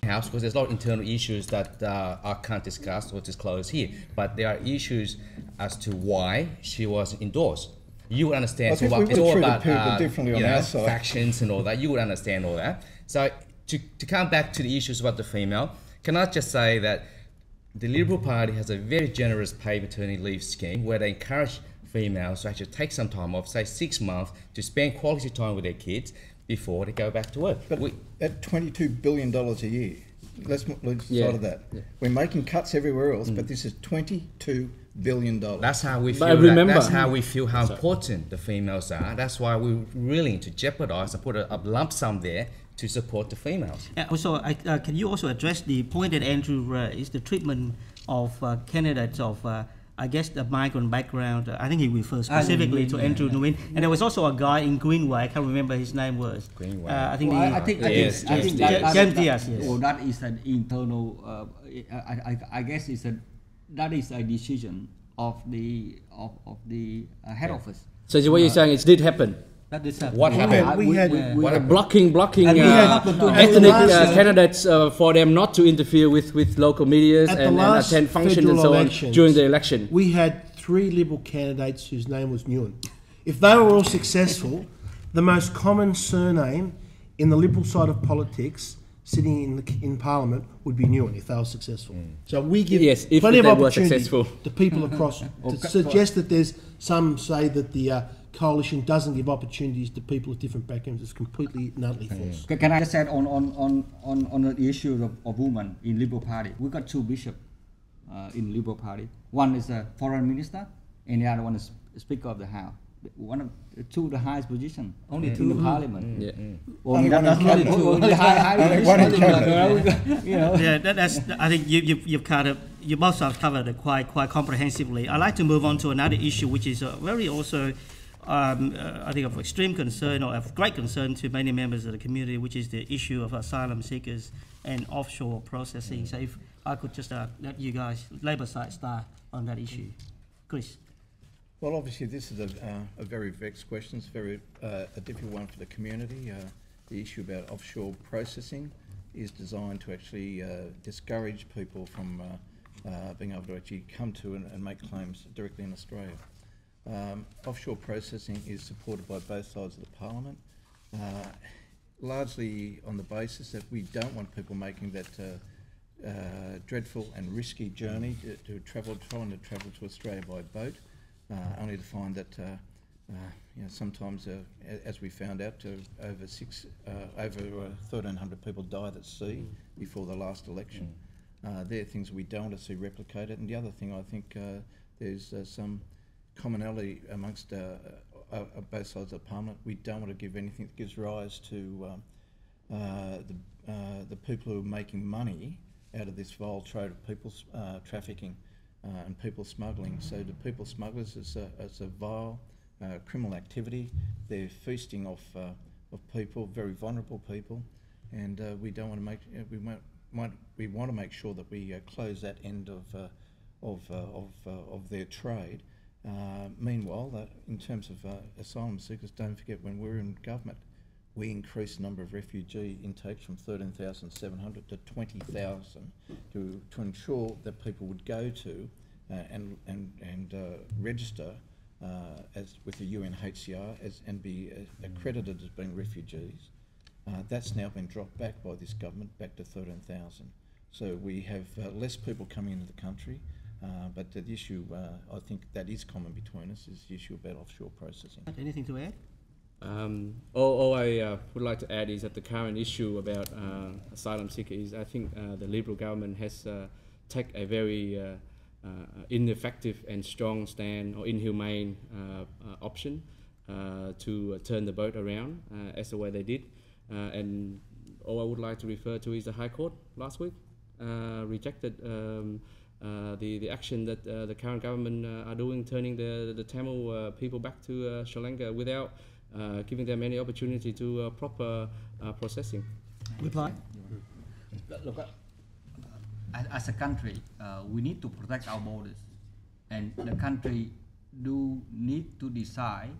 House, because there's a lot of internal issues that I can't discuss or disclose here, but there are issues as to why she was endorsed. You would understand. I think so we it's would all have about treated people differently on our side. factions and all that. You would understand all that. So to come back to the issues about the female, can I just say that the Liberal Party has a very generous paid maternity leave scheme where they encourage females to actually take some time off, say 6 months, to spend quality time with their kids before they go back to work. But at $22 billion a year, let's side of that. Yeah. We're making cuts everywhere else, but this is $22 billion. That's how we feel. That's how we feel how important the females are. That's why we're willing to jeopardize and put a lump sum there to support the females. Also, can you also address the point that Andrew raised, the treatment of candidates of, I guess, the migrant background? I think he refers specifically to Andrew Nguyen. And there was also a guy in Greenway, I can't remember his name was. Greenway. I think James Diaz. Yes. Well, that is an internal. I guess that is a decision of the head office. So what you're saying, it did happen. That did happen. What happened? We had blocking ethnic candidates for them not to interfere with local media and attend functions and so on during the election. We had 3 Liberal candidates whose name was Nguyen. If they were all successful, the most common surname in the Liberal side of politics sitting in Parliament would be Nguyen if they were successful. So we give plenty of opportunity to people across to suggest that there's some say that the coalition doesn't give opportunities to people with different backgrounds. It's completely and utterly false. Can I just add on the issue of women in Liberal Party? We got 2 bishops in Liberal Party. One is a foreign minister, and the other one is Speaker of the House. One of 2 of the highest position, only 2 in the Parliament. That's. I think you both have covered it quite comprehensively. I'd like to move on to another issue, which is very also. I think of extreme concern or of great concern to many members of the community, which is the issue of asylum seekers and offshore processing. So if I could just let you guys, Labour side, start on that issue. Chris. Well, obviously this is a very vexed question. It's very a difficult one for the community. The issue about offshore processing is designed to actually discourage people from being able to actually come to and make claims directly in Australia. Offshore processing is supported by both sides of the Parliament, largely on the basis that we don't want people making that dreadful and risky journey trying to travel to Australia by boat, only to find that sometimes, as we found out, over 1,300 people died at sea before the last election. They're things we don't want to see replicated. And the other thing, I think there's some commonality amongst both sides of the Parliament. We don't want to give anything that gives rise to the people who are making money out of this vile trade of people trafficking and people smuggling. So the people smugglers is a vile criminal activity. They're feasting off people, very vulnerable people, and we don't want to make. We want to make sure that we close that end of their trade. Meanwhile, in terms of asylum seekers, don't forget when we were in government, we increased the number of refugee intakes from 13,700 to 20,000 to ensure that people would go to and register as with the UNHCR and be accredited as being refugees. That's now been dropped back by this government back to 13,000. So we have less people coming into the country. But the issue, I think that is common between us, is the issue about offshore processing. Anything to add? All I would like to add is that the current issue about asylum seekers, I think the Liberal government has taken a very ineffective and strong stand or inhumane option to turn the boat around as the way they did. And all I would like to refer to is the High Court last week rejected the action that the current government are doing, turning the Tamil people back to Sri Lanka without giving them any opportunity to proper processing. Reply. Look, as a country, we need to protect our borders, and the country do need to decide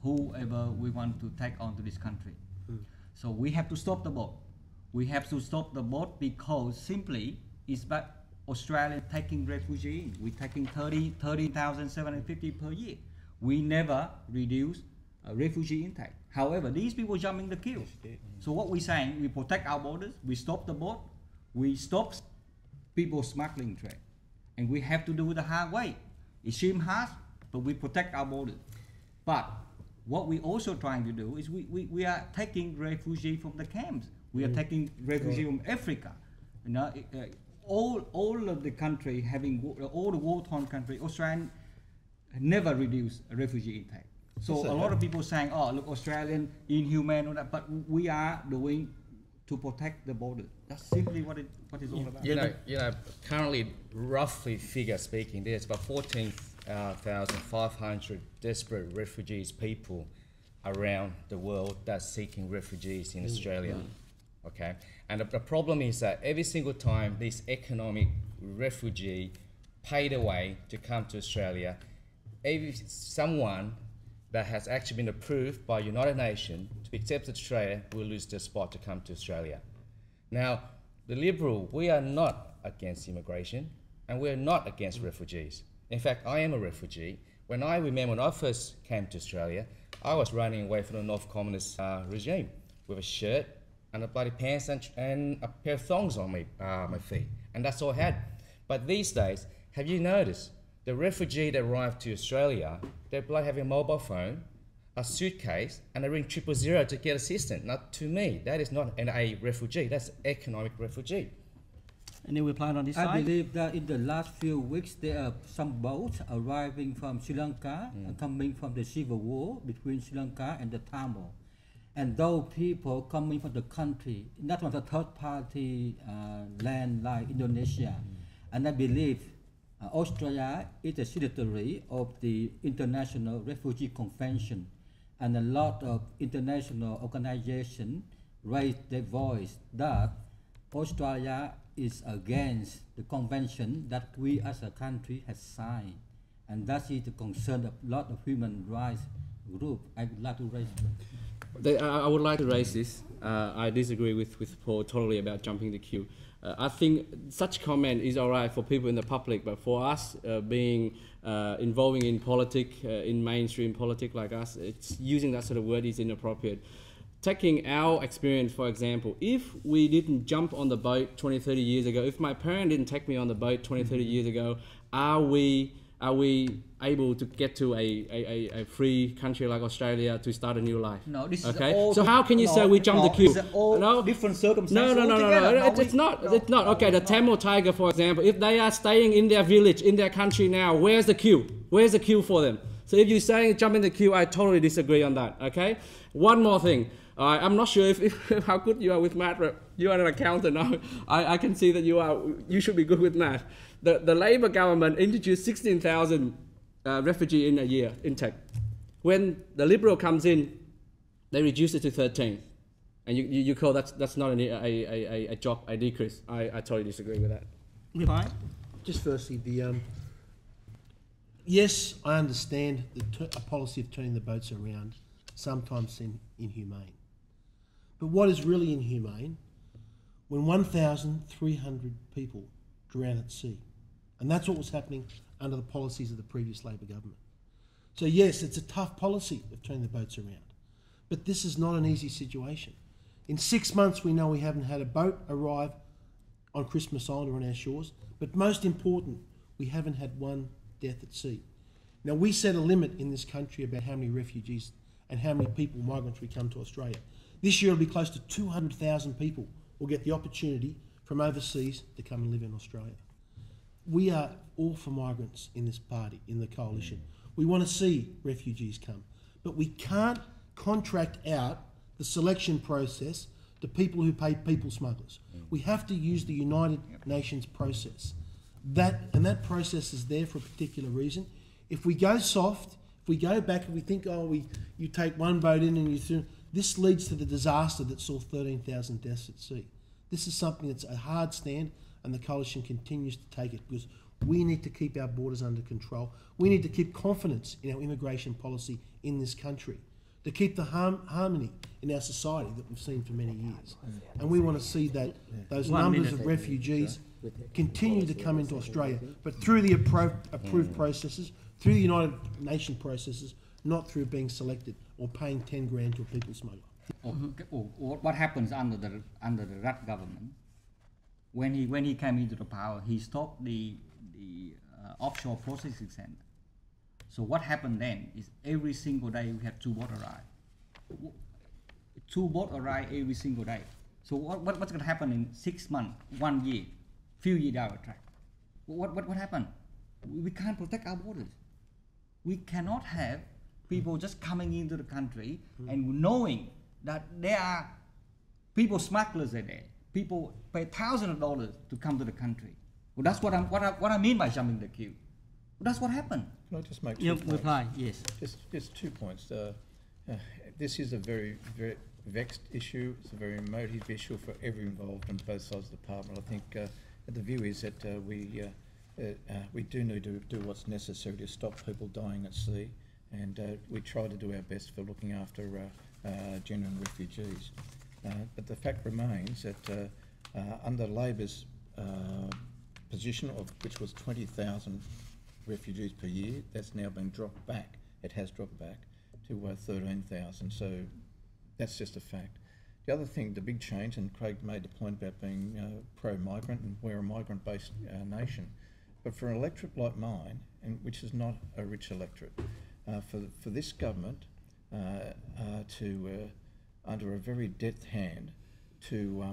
whoever we want to take onto this country. So we have to stop the boat. We have to stop the boat because simply it's about Australia taking refugees. We're taking 30,750 per year. We never reduce refugee intake. However, these people jumping the queue. So what we're saying, we protect our borders, we stop the boat, we stop people smuggling trade. And we have to do it the hard way. It seems harsh, but we protect our borders. But what we're also trying to do is we are taking refugees from the camps. We are taking refugees from Africa. You know, all of the country having all the war-torn country, Australia never reduced refugee intake. So a lot of people saying, "Oh, look, Australian inhumane," or that, but we are doing to protect the border. That's simply what it's all about. You know, currently, roughly figure speaking, there's about 14,500 desperate refugees people around the world that's seeking refugees in Australia. Okay, and the problem is that every single time this economic refugee paid the way to come to Australia, someone that has actually been approved by United Nations to be accepted to Australia will lose their spot to come to Australia. Now, the Liberal, we are not against immigration and we're not against refugees. In fact, I am a refugee. When I first came to Australia, I was running away from the North Communist regime with a shirt and a bloody pants and a pair of thongs on my feet. And that's all I had. But these days, have you noticed the refugee that arrived to Australia, they're bloody having a mobile phone, a suitcase, and they ring 000 to get assistance. Not to me, that is not a refugee, that's economic refugee. And then we plan on this I side. believe that in the last few weeks there are some boats arriving from Sri Lanka and coming from the civil war between Sri Lanka and the Tamil. And those people coming from the country, not from the third party land like Indonesia. And I believe Australia is a signatory of the International Refugee Convention, and a lot of international organizations raised their voice that Australia is against the convention that we as a country has signed, and that is the concern of a lot of human rights groups. I would like to raise that. I would like to raise this. I disagree with Paul totally about jumping the queue. I think such comment is alright for people in the public, but for us being involving in politics, in mainstream politics like us, it's using that sort of word is inappropriate. Taking our experience, for example, if we didn't jump on the boat 20, 30 years ago, if my parent didn't take me on the boat 20, 30 years ago, are we able to get to a free country like Australia to start a new life? No, this okay? is all. So how can you say we jumped the queue? It's all different circumstances. No. It's not. It's not. Okay, the Tamil Tiger, for example, if they are staying in their village, in their country now, where's the queue? Where's the queue for them? So if you're saying jump in the queue, I totally disagree on that. Okay. One more thing. I'm not sure if how good you are with math. You are an accountant now. I can see that you should be good with math. The Labor government introduced 16,000 refugee in a year intake. When the Liberal comes in, they reduce it to 13, and you call that's not a drop, a decrease. I totally disagree with that. Fine. Just firstly, yes, I understand a policy of turning the boats around sometimes seem inhumane. But what is really inhumane when 1,300 people drown at sea? And that's what was happening under the policies of the previous Labor government. So yes, it's a tough policy of turning the boats around. But this is not an easy situation. In 6 months, we know we haven't had a boat arrive on Christmas Island or on our shores. But most important, we haven't had one death at sea. Now, we set a limit in this country about how many refugees and how many people, migrants, we come to Australia. This year, it'll be close to 200,000 people will get the opportunity from overseas to come and live in Australia. We are all for migrants in this party, in the coalition. We want to see refugees come. But we can't contract out the selection process to people who pay people smugglers. We have to use the United Nations process. That process is there for a particular reason. If we go soft, if we go back and we think, you take one boat in and you throw, this leads to the disaster that saw 13,000 deaths at sea. This is something that's a hard stand, and the coalition continues to take it because we need to keep our borders under control. We need to keep confidence in our immigration policy in this country. to keep the harmony in our society that we've seen for many years. And we want to see that those numbers of refugees continue to come into Australia, but through the approved processes, through the United Nations processes, not through being selected or paying 10 grand to a people smuggler. What happens under the Rudd government? When he came into the power, he stopped the offshore processing center. So what happened then is every single day we had 2 boat arrive. 2 boat arrive every single day. So what's going to happen in 6 months, 1 year, few years down the track? What happened? We can't protect our borders. We cannot have people just coming into the country and knowing that there are people smugglers are there. People pay thousands of dollars to come to the country. Well, that's what I mean by jumping the queue. That's what happened. Can I just make 2 points? Reply, yes. Just 2 points. This is a very, very vexed issue. It's a very emotive issue for everyone involved on both sides of the Parliament. I think the view is that we do need to do what's necessary to stop people dying at sea, and we try to do our best for looking after genuine refugees. But the fact remains that under Labor's position, which was 20,000 refugees per year, that's now been dropped back. It has dropped back to 13,000. So that's just a fact. The other thing, the big change, and Craig made the point about being pro-migrant, and we're a migrant-based nation, but for an electorate like mine, and which is not a rich electorate, for this government to under a very deft hand to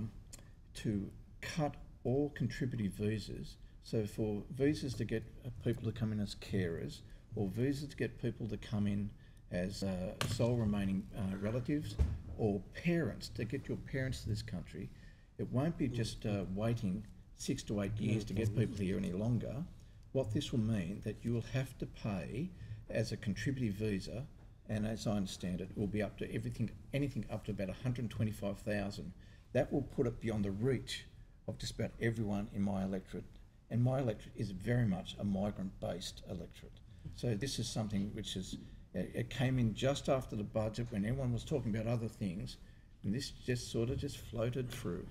cut all contributive visas. So for visas to get people to come in as carers, or visas to get people to come in as sole remaining relatives, or parents, to get your parents to this country, it won't be just waiting 6 to 8 years to get people here any longer. What this will mean that you will have to pay as a contributive visa, and as I understand it, will be up to anything up to about 125,000. That will put it beyond the reach of just about everyone in my electorate. And my electorate is very much a migrant-based electorate. So this is something which it came in just after the budget when everyone was talking about other things, and this just sort of floated through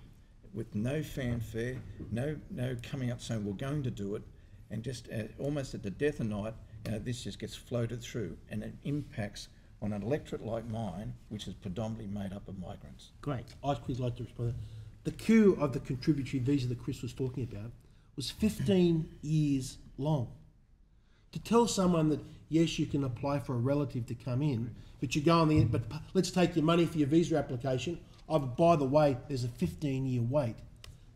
with no fanfare, no coming up saying we're going to do it, and just almost at the death of night, this just gets floated through, and it impacts on an electorate like mine, which is predominantly made up of migrants. Great. I'd please like to respond. The queue of the contributory visa that Chris was talking about was 15 years long. To tell someone that, yes, you can apply for a relative to come in, but you go on the end, but let's take your money for your visa application. Oh, but by the way, there's a 15-year wait.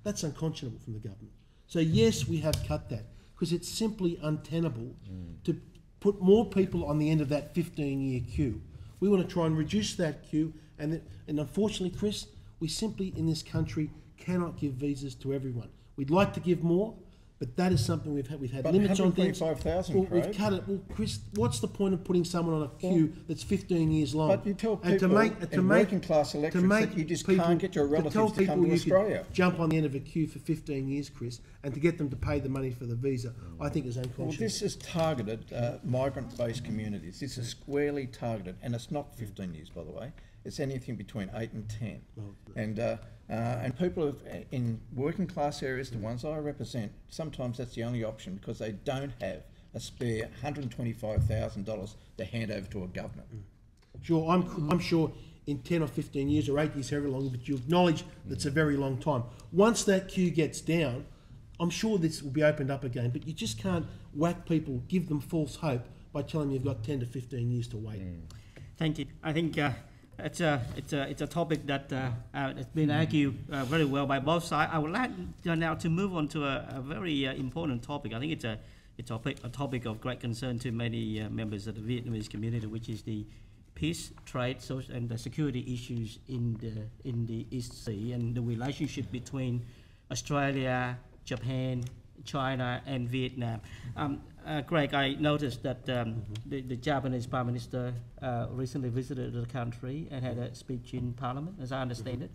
That's unconscionable from the government. So yes, we have cut that because it's simply untenable to put more people on the end of that 15-year queue. We want to try and reduce that queue, and unfortunately, Chris, we simply in this country cannot give visas to everyone. We'd like to give more, but that is something we've had but limits on things. 125,000, well, we've cut it. Well, Chris, what's the point of putting someone on a queue that's 15 years long? But you tell people in working class electorates that you just can't get your relatives to come to Australia. Jump on the end of a queue for 15 years, Chris, and to get them to pay the money for the visa, I think is unconscionable. Well, this is targeted migrant-based communities. This is squarely targeted, and it's not 15 years, by the way. It's anything between 8 and 10. Oh, and people in working class areas, the ones I represent, sometimes that's the only option because they don't have a spare $125,000 to hand over to a government. Sure, I'm sure in 10 or 15 years or 8 years, however long, but you acknowledge that's a very long time. Once that queue gets down, I'm sure this will be opened up again, but you just can't whack people, give them false hope by telling them you've got 10 to 15 years to wait. Thank you. I think it's a topic that has been argued very well by both sides. I would like now to move on to a very important topic. I think it's a topic of great concern to many members of the Vietnamese community, which is the peace, trade, and the security issues in the East Sea and the relationship between Australia, Japan, China, and Vietnam. Greg, I noticed that the Japanese Prime Minister recently visited the country and had a speech in Parliament, as I understand it.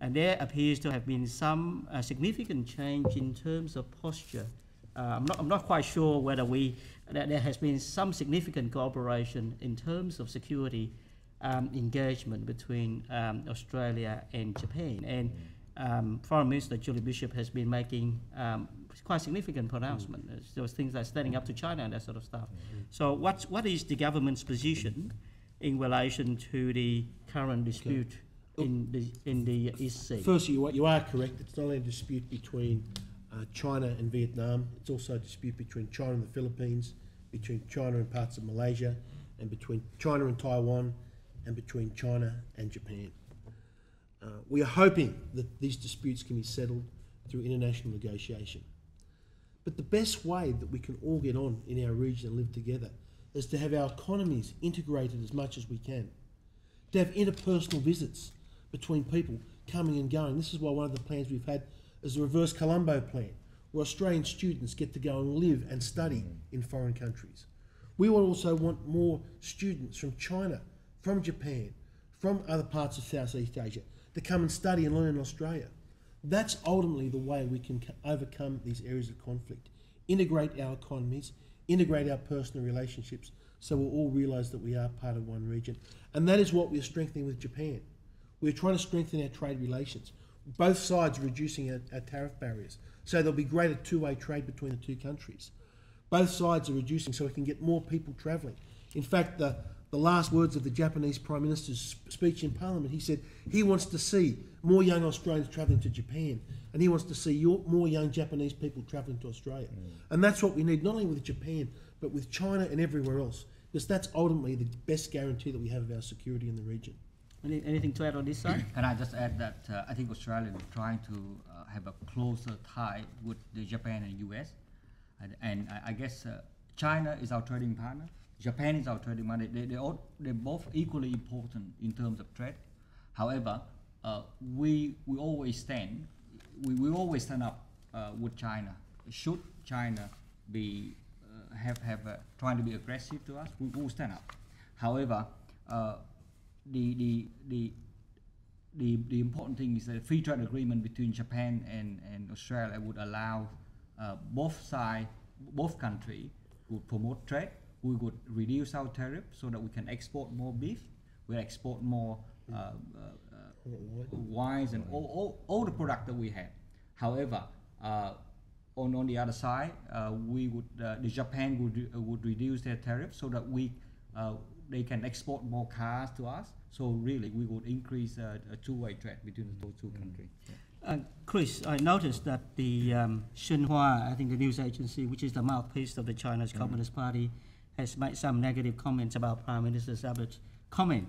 And there appears to have been some significant change in terms of posture. I'm not quite sure whether that there has been some significant cooperation in terms of security engagement between Australia and Japan. And Foreign Minister Julie Bishop has been making quite significant pronouncements. Those things like standing up to China and that sort of stuff. So what is the government's position in relation to the current dispute in the East Sea? Firstly, you are correct. It's not only a dispute between China and Vietnam. It's also a dispute between China and the Philippines, between China and parts of Malaysia, and between China and Taiwan, and between China and Japan. We are hoping that these disputes can be settled through international negotiation. But the best way that we can all get on in our region and live together is to have our economies integrated as much as we can, to have interpersonal visits between people coming and going. This is why one of the plans we've had is the reverse Colombo plan, where Australian students get to go and live and study in foreign countries. We will also want more students from China, from Japan, from other parts of Southeast Asia to come and study and learn in Australia. That's ultimately the way we can overcome these areas of conflict, integrate our economies, integrate our personal relationships, so we'll all realise that we are part of one region. And that is what we are strengthening with Japan. We're trying to strengthen our trade relations. Both sides are reducing our tariff barriers, so there'll be greater two-way trade between the two countries. Both sides are reducing so we can get more people travelling. In fact, the last words of the Japanese Prime Minister's speech in Parliament, he said he wants to see more young Australians travelling to Japan, and he wants to see more young Japanese people travelling to Australia. And that's what we need, not only with Japan, but with China and everywhere else, because that's ultimately the best guarantee that we have of our security in the region. Anything to add on this side? Can I just add that I think Australia is trying to have a closer tie with the Japan and US, and I guess China is our trading partner. Japan is our trading partner. They're both equally important in terms of trade. However, we always stand up with China. Should China be trying to be aggressive to us, we will stand up. However, the important thing is that a free trade agreement between Japan and Australia would allow both countries would promote trade. We would reduce our tariff so that we can export more beef. We export more wines and all the product that we have. However, on the other side, the Japan would reduce their tariff so that they can export more cars to us. So really, we would increase a two-way trade between those two countries. Chris, I noticed that the Xinhua, I think the news agency, which is the mouthpiece of the Chinese Communist Party, has made some negative comments about Prime Minister Abbot's comment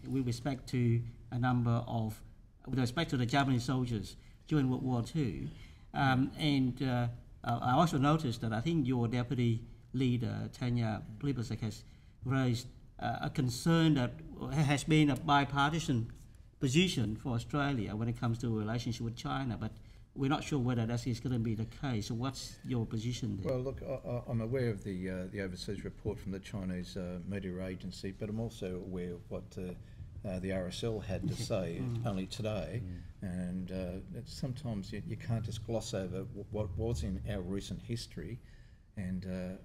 with respect to the Japanese soldiers during World War II. I also noticed that I think your deputy leader, Tanya Plibersek, has raised a concern that has been a bipartisan position for Australia when it comes to a relationship with China, but we're not sure whether that is going to be the case. So what's your position there? Well, look, I'm aware of the overseas report from the Chinese media agency, but I'm also aware of what the RSL had to say only today, and sometimes you can't just gloss over what was in our recent history. And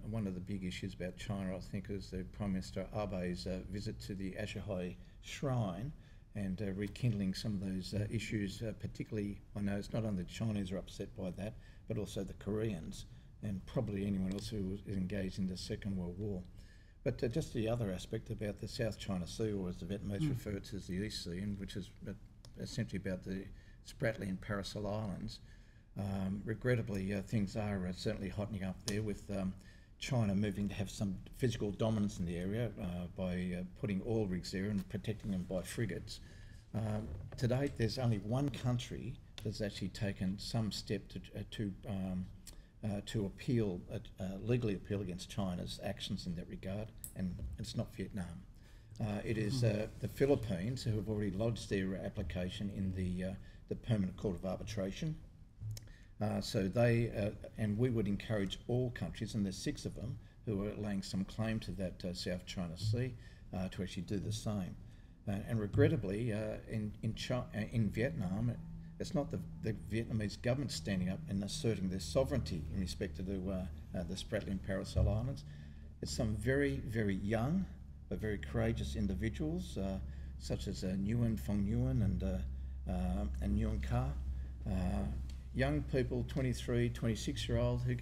one of the big issues about China, I think, is the Prime Minister Abe's visit to the Ashihai Shrine and rekindling some of those issues, particularly, I know it's not only the Chinese are upset by that, but also the Koreans and probably anyone else who was engaged in the Second World War. But just the other aspect about the South China Sea, or as the Vietnamese refer to as the East Sea, and which is essentially about the Spratly and Paracel Islands. Regrettably, things are certainly hotting up there with China moving to have some physical dominance in the area by putting oil rigs there and protecting them by frigates. To date, there's only one country that's actually taken some step to appeal, legally appeal against China's actions in that regard, and it's not Vietnam. It is the Philippines who have already lodged their application in the Permanent Court of Arbitration. So they, and we would encourage all countries, and there's 6 of them, who are laying some claim to that South China Sea, to actually do the same. And regrettably, in Vietnam, it's not the Vietnamese government standing up and asserting their sovereignty in respect to the Spratly and Paracel Islands. It's some very, very young, but very courageous individuals, such as Nguyen Phong Nguyen and Nguyen Ka. Young people, 23, 26-year-old, who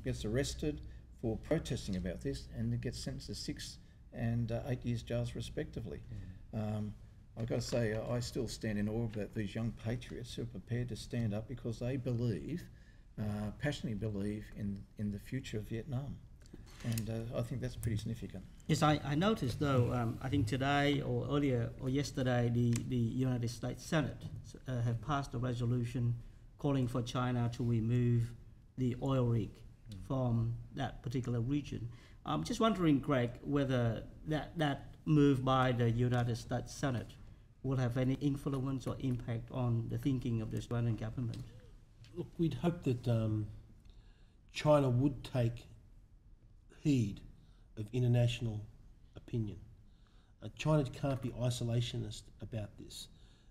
gets arrested for protesting about this and gets sentenced to 6 and 8 years jails respectively. I've got to say, I still stand in awe about these young patriots who are prepared to stand up because they believe, passionately believe in the future of Vietnam. And I think that's pretty significant. Yes, I noticed though, I think today or earlier or yesterday, the United States Senate have passed a resolution calling for China to remove the oil rig from that particular region. I'm just wondering, Greg, whether that move by the United States Senate will have any influence or impact on the thinking of the Australian government. Look, we'd hope that China would take heed of international opinion. China can't be isolationist about this.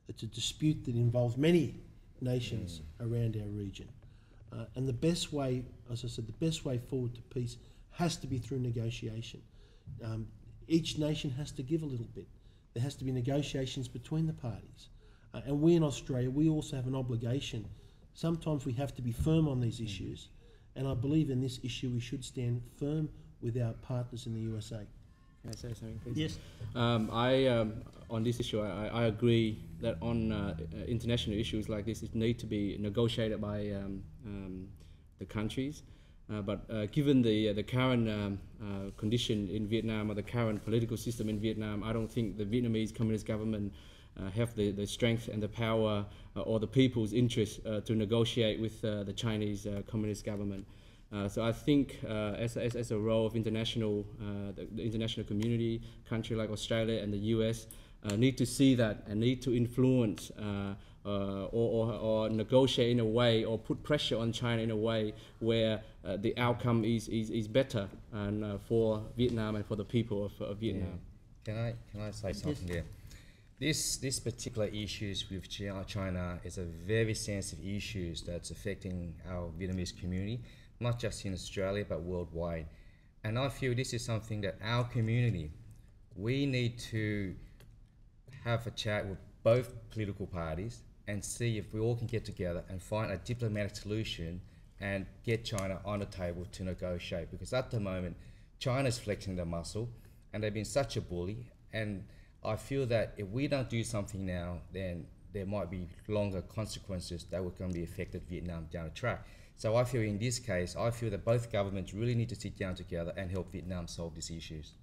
It's a dispute that involves many nations around our region. And the best way, as I said, the best way forward to peace has to be through negotiation. Each nation has to give a little bit. There has to be negotiations between the parties. And we in Australia, we also have an obligation. Sometimes we have to be firm on these issues. And I believe in this issue we should stand firm with our partners in the USA. Can I say something, please? Yes. On this issue, I agree that on international issues like this, it need to be negotiated by the countries. But given the current condition in Vietnam or the current political system in Vietnam, I don't think the Vietnamese Communist government have the strength and the power or the people's interest to negotiate with the Chinese Communist government. So I think as a role of international, the international community, country like Australia and the US need to see that and need to influence or negotiate in a way or put pressure on China in a way where the outcome is better and for Vietnam and for the people of Vietnam. Yeah. Can I say something there? This particular issues with China is a very sensitive issue that's affecting our Vietnamese community, not just in Australia but worldwide. And I feel this is something that our community, we need to have a chat with both political parties and see if we all can get together and find a diplomatic solution and get China on the table to negotiate. Because at the moment, China's flexing their muscle and they've been such a bully. And I feel that if we don't do something now, then there might be longer consequences that will going to be affected Vietnam down the track. So I feel in this case, I feel that both governments really need to sit down together and help Vietnam solve these issues.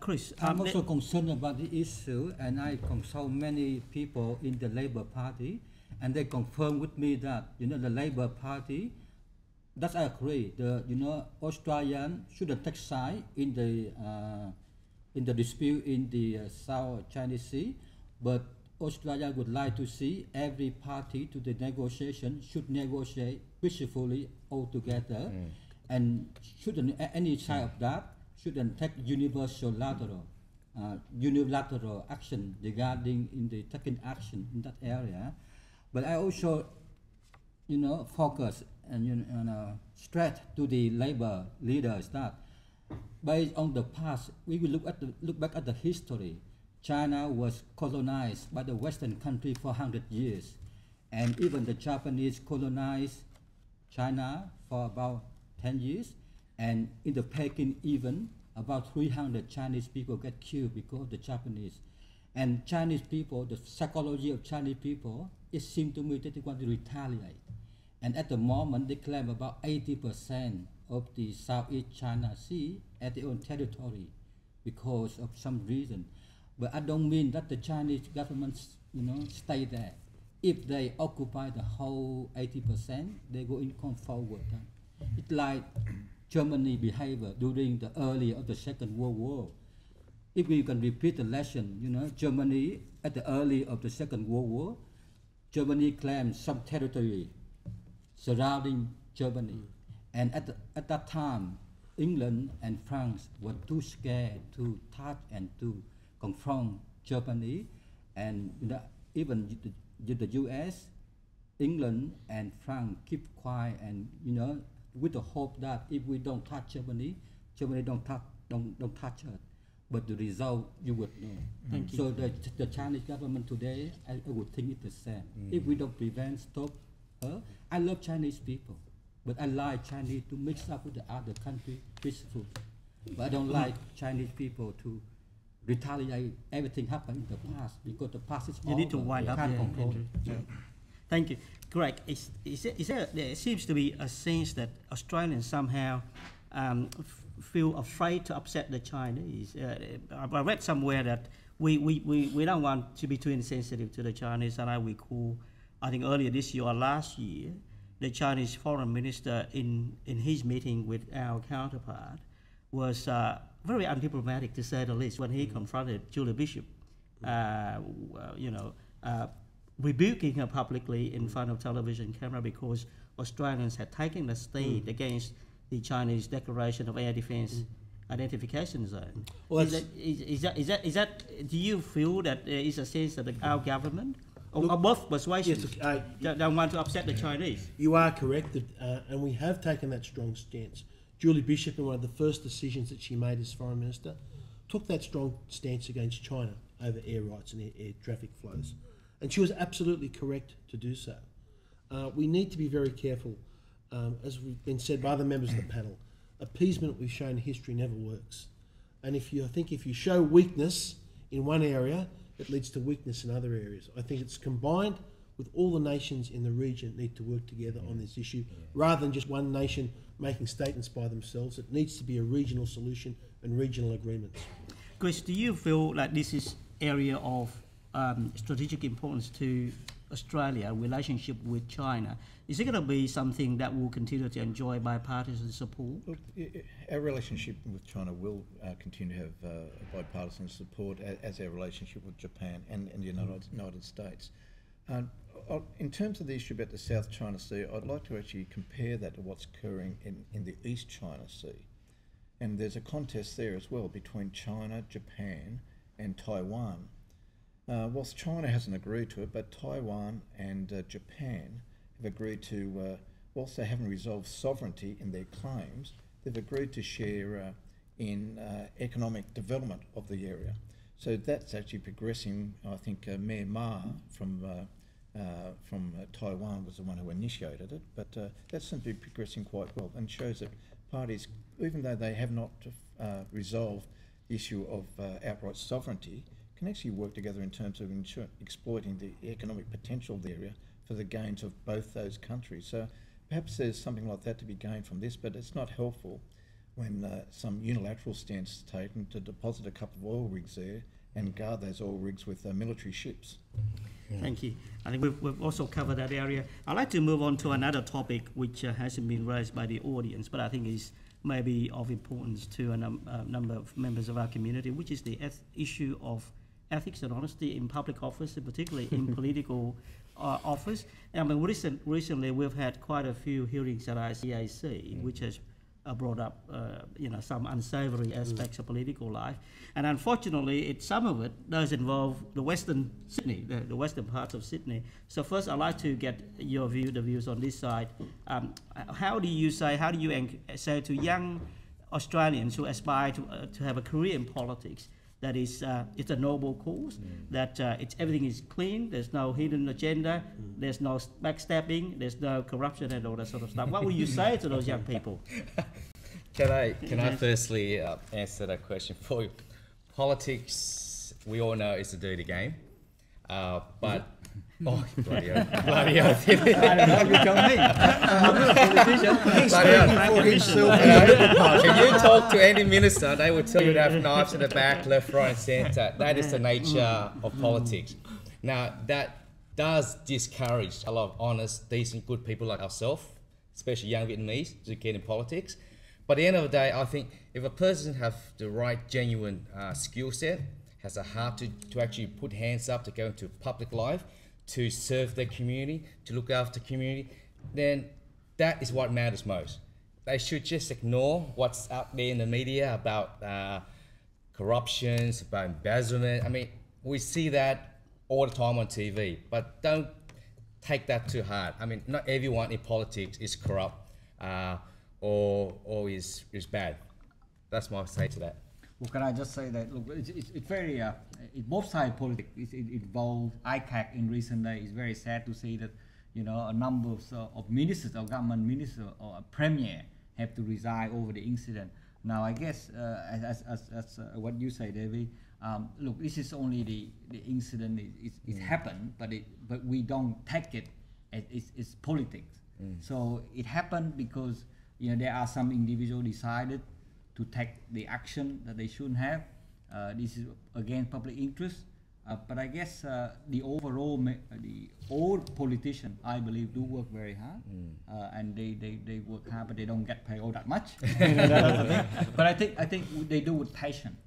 Chris, I'm also concerned about the issue, and I consult many people in the Labour Party, and they confirm with me that the Labour Party, that I agree. Australian shouldn't take side in the dispute in the South China Sea, but Australia would like to see every party to the negotiation should negotiate peacefully all together, and shouldn't any side of that shouldn't take unilateral action regarding in the taking action in that area. But I also, focus and stress to the Labour leaders that based on the past, we will look back at the history. China was colonized by the Western country for 100 years, and even the Japanese colonized China for about 10 years, and in the Peking even about 300 Chinese people get killed because of the Japanese. And Chinese people, the psychology of Chinese people, it seems to me that they want to retaliate. And at the moment, they claim about 80% of the Southeast China Sea as their own territory because of some reason. But I don't mean that the Chinese government, stay there. If they occupy the whole 80%, they go in come forward. It's like Germany behavior during the early of the Second World War. If we can repeat the lesson, Germany at the early of the Second World War, Germany claimed some territory surrounding Germany. And at that time, England and France were too scared to touch and to confront Germany. And even the US, England and France keep quiet and, with the hope that if we don't touch Germany, Germany don't touch us. but the result you would know. Thank you. So the Chinese government today, I would think it's the same. If we don't prevent, stop her. I love Chinese people, but I like Chinese to mix up with the other country peaceful. But I don't like Chinese people to retaliate everything happened in the past, because the past is You need to over. wind We up, can't yeah, control Andrew. it. Yeah. Thank you. Greg, there seems to be a sense that Australians somehow feel afraid to upset the Chinese. I read somewhere that we don't want to be too insensitive to the Chinese, and I recall, I think earlier this year or last year, the Chinese foreign minister in his meeting with our counterpart was very undiplomatic, to say the least, when he confronted Julia Bishop, rebuking her publicly in front of television camera because Australians had taken a stand against the Chinese declaration of air defence identification zone. Well, is that? Do you feel that there is a sense that our government, or both persuasions, don't want to upset the Chinese? You are correct, and we have taken that strong stance. Julie Bishop, in one of the first decisions that she made as Foreign Minister, took that strong stance against China over air rights and air traffic flows. And she was absolutely correct to do so. We need to be very careful, as we've been said by other members of the panel. Appeasement, we've shown in history, never works. And if you show weakness in one area, it leads to weakness in other areas. I think it's combined with all the nations in the region need to work together on this issue, rather than just one nation making statements by themselves. It needs to be a regional solution and regional agreements. Chris, do you feel like this is area of strategic importance to Australia, relationship with China? Is it going to be something that will continue to enjoy bipartisan support? Look, our relationship with China will continue to have bipartisan support, as our relationship with Japan and the United States. In terms of the issue about the South China Sea, I'd like to actually compare that to what's occurring in the East China Sea. And there's a contest there as well between China, Japan and Taiwan. Whilst China hasn't agreed to it, but Taiwan and Japan have agreed to, whilst they haven't resolved sovereignty in their claims, they've agreed to share in economic development of the area. So that's actually progressing. I think Mayor Ma from Taiwan was the one who initiated it, but that seems to be progressing quite well and shows that parties, even though they have not resolved the issue of outright sovereignty, can actually work together in terms of exploiting the economic potential of the area for the gains of both those countries. So perhaps there's something like that to be gained from this, but it's not helpful when some unilateral stance is taken to deposit a couple of oil rigs there and guard those oil rigs with military ships. Thank you. I think we've also covered that area. I'd like to move on to another topic which hasn't been raised by the audience, but I think is maybe of importance to a number of members of our community, which is the issue of ethics and honesty in public office, and particularly in political office. I mean, recently we've had quite a few hearings at ICAC, which has brought up some unsavoury aspects of political life, and unfortunately some of it does involve the Western Sydney, the western parts of Sydney. So first I'd like to get your views on this side. How do you say to young Australians who aspire to have a career in politics that it's a noble cause, that everything is clean, there's no hidden agenda, there's no backstabbing, there's no corruption and all that sort of stuff? What would you say to those young people? Can I firstly answer that question for you? Politics, we all know, is a dirty game, but oh, bloody hell. I don't know, you tell me. I'm not a politician. If you talk to any minister, they will tell you they have knives in the back, left, right, and centre. That is the nature of politics. Now, that does discourage a lot of honest, decent, good people like ourselves, especially young Vietnamese, to get in politics. But at the end of the day, I think if a person has the right, genuine skill set, has a heart to actually put hands up to go into public life, to serve their community, to look after the community, then that is what matters most. They should just ignore what's out there in the media about corruptions, about embezzlement. I mean, we see that all the time on TV, but don't take that too hard. I mean, not everyone in politics is corrupt or is bad. That's my say to that. Well, can I just say that, look, it's very, both sides politics. It involves ICAC in recent days. It's very sad to see that, you know, a number of ministers or government ministers or a premier have to resign over the incident. Now, I guess, as what you say, Davy, look, this is only the incident. It happened, but we don't take it as it's politics. So it happened because, you know, there are some individuals decided to take the action that they shouldn't have. This is against public interest. But I guess the old politicians, I believe, do work very hard, and they work hard, but they don't get paid all that much. But I think they do with passion,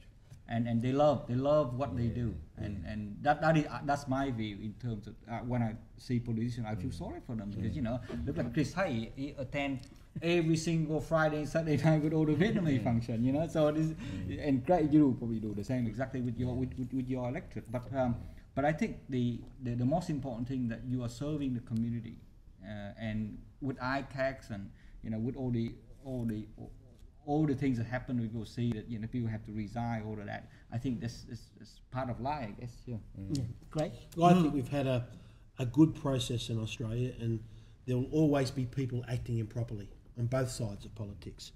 and they love what they do, and that's my view in terms of when I see politicians, I feel sorry for them because, you know, look at Chris Hay, he attend every single Friday and Saturday night with all the Vietnamese function, you know. So this, and great, you probably do the same exactly with your electorate. But I think the most important thing that you are serving the community, and with ICACs and, you know, with all the things that happen, we will see that, you know, people have to resign, all of that. I think this is part of life, I guess. Yeah. Great. Well, I think we've had a good process in Australia, and there will always be people acting improperly on both sides of politics.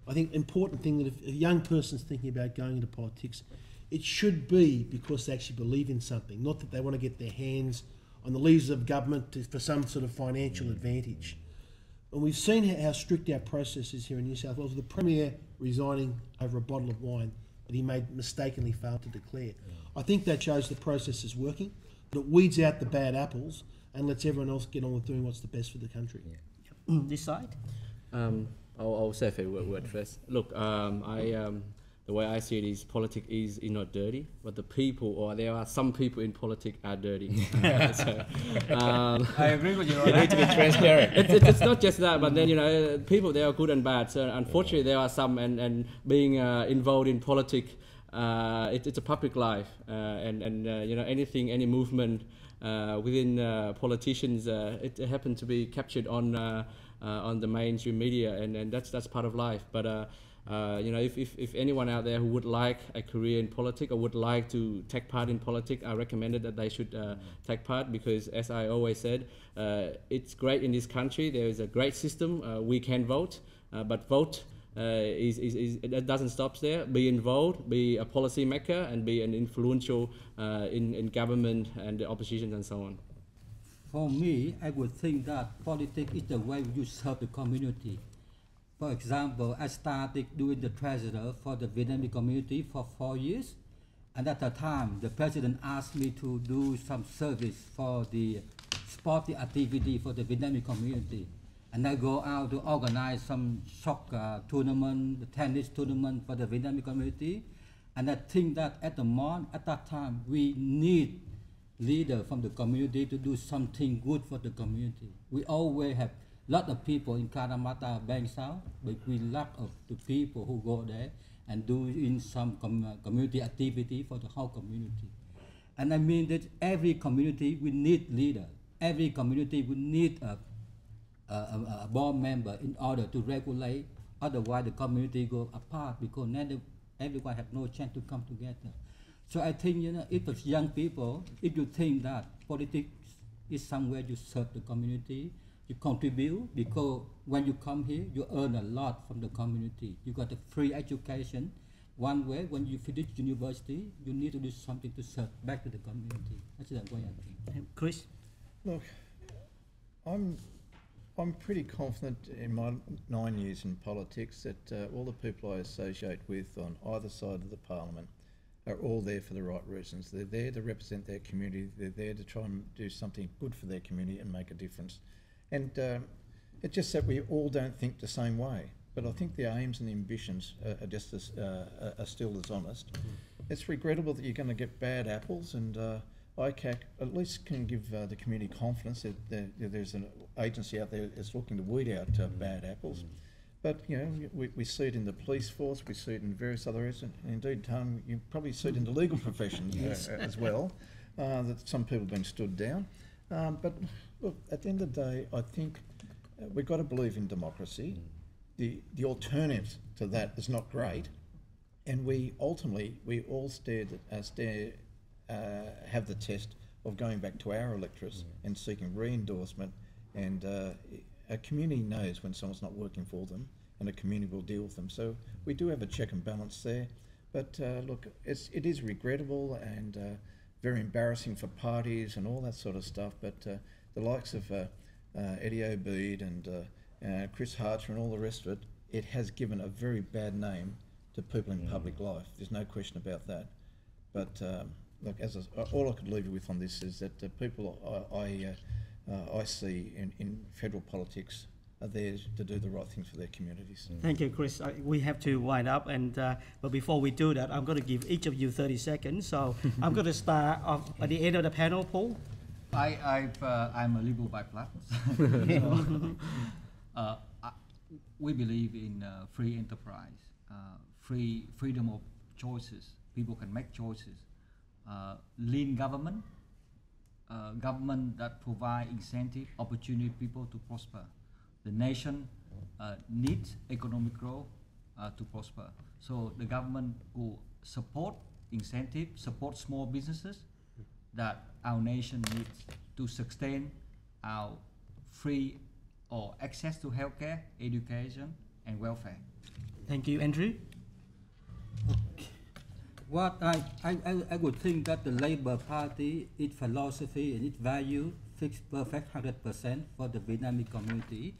I think the important thing that if a young person's thinking about going into politics, it should be because they actually believe in something, not that they want to get their hands on the levers of government for some sort of financial advantage. And we've seen how strict our process is here in New South Wales, with the Premier resigning over a bottle of wine that he mistakenly failed to declare. I think that shows the process is working, that it weeds out the bad apples and lets everyone else get on with doing what's the best for the country. This side? I'll say a few word first. Look, the way I see it is politics is not dirty, but the people, or there are some people in politics are dirty. So, I agree with you. You need to be transparent. It's not just that, but then, you know, people, they are good and bad. So unfortunately, there are some, and being involved in politics, it's a public life, and you know, any movement within politicians, it happened to be captured on the mainstream media, and that's part of life. But you know, if anyone out there who would like a career in politics or would like to take part in politics, I recommended that they should take part, because, as I always said, it's great in this country. There is a great system. We can vote, but vote it doesn't stop there. Be involved, be a policy maker, and be an influential in government and the opposition and so on. For me, I would think that politics is the way you serve the community. For example, I started doing the treasurer for the Vietnamese community for 4 years, and at the time, the president asked me to do some service for the sporting activity for the Vietnamese community. And I go out to organize some soccer tournament, the tennis tournament for the Vietnamese community. And I think that at that time, we need leaders from the community to do something good for the community. We always have a lot of people in Kalamata, Bang South, but we lack of the people who go there and do in some community activity for the whole community. And I mean that every community will need leader. Every community will need a board member in order to regulate. Otherwise, the community go apart because then everyone have no chance to come together. So I think, you know, if it's young people, if you think that politics is somewhere you serve the community, you contribute, because when you come here, you earn a lot from the community. You got a free education. One way, when you finish university, you need to do something to serve back to the community. That's the way I think. Chris? Look, I'm pretty confident in my 9 years in politics that all the people I associate with on either side of the parliament are all there for the right reasons. They're there to represent their community. They're there to try and do something good for their community and make a difference. And it's just that we all don't think the same way. But I think the aims and the ambitions are just are still as honest. It's regrettable that you're going to get bad apples, and ICAC at least can give the community confidence that there's an agency out there that's looking to weed out bad apples. But, you know, we see it in the police force, we see it in various other areas, and indeed, you probably see it in the legal profession as well, that some people have been stood down. But look, at the end of the day, I think we've got to believe in democracy. The alternative to that is not great, And we ultimately, we all have the test of going back to our electorates and seeking re-endorsement, and a community knows when someone's not working for them, and a community will deal with them. So we do have a check and balance there. But look, it is regrettable and very embarrassing for parties and all that sort of stuff, but the likes of Eddie O'Beid and Chris Harcher and all the rest of it, it has given a very bad name to people in public life. There's no question about that. But look, all I could leave you with on this is that the people I see in federal politics are there to do the right thing for their communities. Thank you, Chris. We have to wind up, and but before we do that, I'm going to give each of you 30 seconds. So I'm going to start off at the end of the panel, Paul. I'm a liberal by blood. We believe in free enterprise, freedom of choices. People can make choices. Lean government, government that provide incentive, opportunity people to prosper. The nation needs economic growth to prosper. So the government will support incentive, support small businesses that our nation needs to sustain our free or access to healthcare, education, and welfare. Thank you, Andrew. What I would think that the Labour Party, its philosophy and its value fits perfect 100% for the Vietnamese community,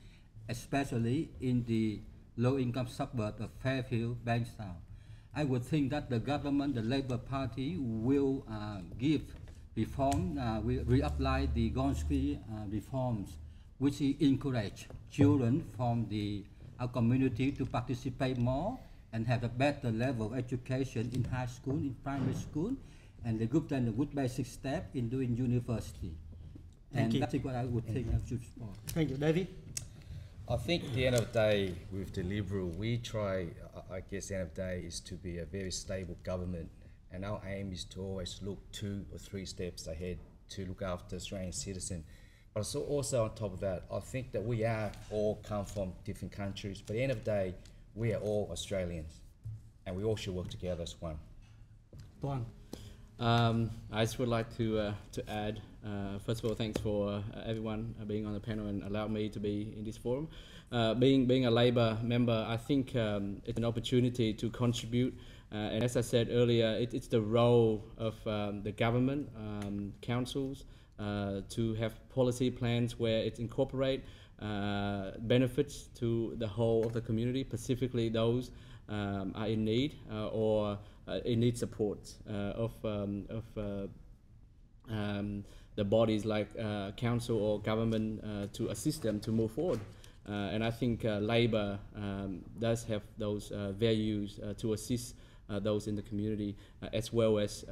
especially in the low-income suburb of Fairfield, Bankstown. I would think that the government, the Labour Party, will give reform, will reapply the Gonski reforms, which encourage children from our community to participate more and have a better level of education in high school, in primary school, and a good basic step in doing university. Thank you. That's what I would think I should support. Thank you, Davy. I think at the end of the day, with the Liberal, we try, I guess the end of the day is to be a very stable government, and our aim is to always look 2 or 3 steps ahead to look after Australian citizens. But so also on top of that, I think that we are all come from different countries, but at the end of the day, we are all Australians, and we all should work together as one. Toàn. I just would like to add, first of all, thanks for everyone being on the panel and allow me to be in this forum. Being a Labour member, I think it's an opportunity to contribute. And as I said earlier, it's the role of the government, councils, to have policy plans where it incorporate benefits to the whole of the community, specifically those are in need or in need support of the bodies like council or government to assist them to move forward. And I think Labour does have those values to assist those in the community as well as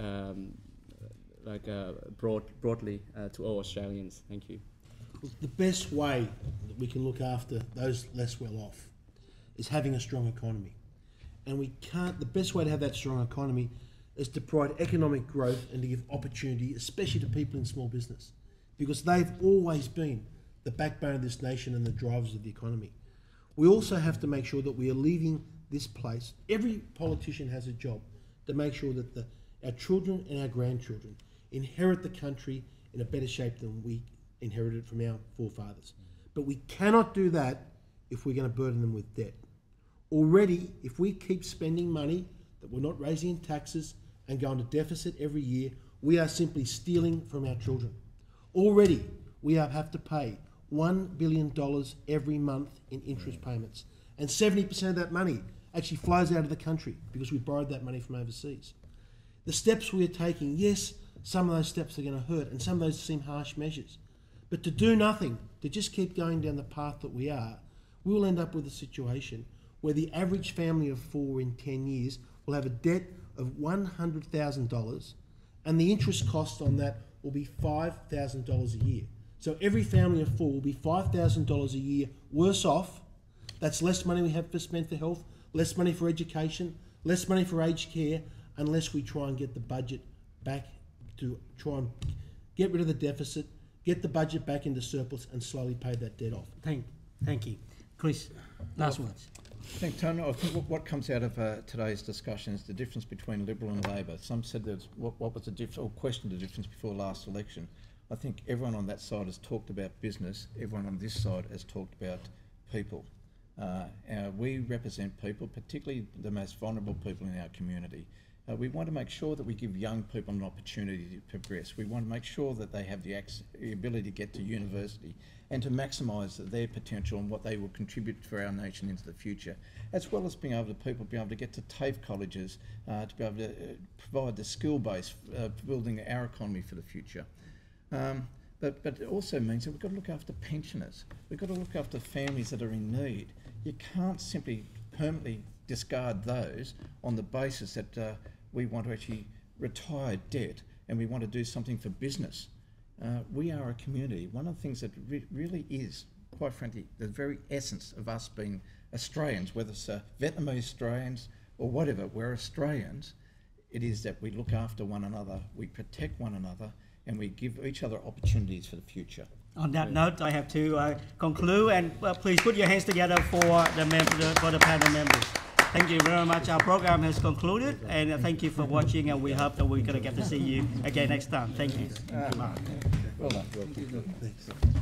broadly to all Australians. Thank you. The best way that we can look after those less well off is having a strong economy. And the best way to have that strong economy is to provide economic growth and to give opportunity, especially to people in small business, because they've always been the backbone of this nation and the drivers of the economy. We also have to make sure that we are leaving this place. Every politician has a job to make sure that our children and our grandchildren inherit the country in a better shape than we inherited from our forefathers. But we cannot do that if we're going to burden them with debt. Already, if we keep spending money that we're not raising in taxes and going to deficit every year, we are simply stealing from our children. Already, we have to pay $1 billion every month in interest payments. And 70% of that money actually flows out of the country because we borrowed that money from overseas. The steps we are taking, yes, some of those steps are going to hurt and some of those seem harsh measures. But to do nothing, to just keep going down the path that we are, we will end up with a situation where the average family of 4 in 10 years will have a debt of $100,000 and the interest cost on that will be $5,000 a year. So every family of 4 will be $5,000 a year worse off. That's less money we have to spend for health, less money for education, less money for aged care, unless we try and get the budget back to try and get rid of the deficit, get the budget back into surplus and slowly pay that debt off. Thank you. Chris, last words. Thanks, Tony. I think what comes out of today's discussion is the difference between Liberal and Labor. Some said that what was the difference, or questioned the difference before last election. I think everyone on that side has talked about business. Everyone on this side has talked about people. We represent people, particularly the most vulnerable people in our community. We want to make sure that we give young people an opportunity to progress. We want to make sure that they have the ability to get to university and to maximise their potential and what they will contribute for our nation into the future, as well as being able to get to TAFE colleges, to be able to provide the skill base for building our economy for the future. But it also means that we've got to look after pensioners. We've got to look after families that are in need. You can't simply permanently discard those on the basis that we want to actually retire debt and we want to do something for business. We are a community. One of the things that really is, quite frankly, the very essence of us being Australians, whether it's Vietnamese Australians or whatever, we're Australians. It is that we look after one another, we protect one another, and we give each other opportunities for the future. On that note, I have to conclude, and please put your hands together for the panel members. Thank you very much. Our program has concluded, and thank you for watching, and we hope that we're going to get to see you again next time. Thank you. Well done.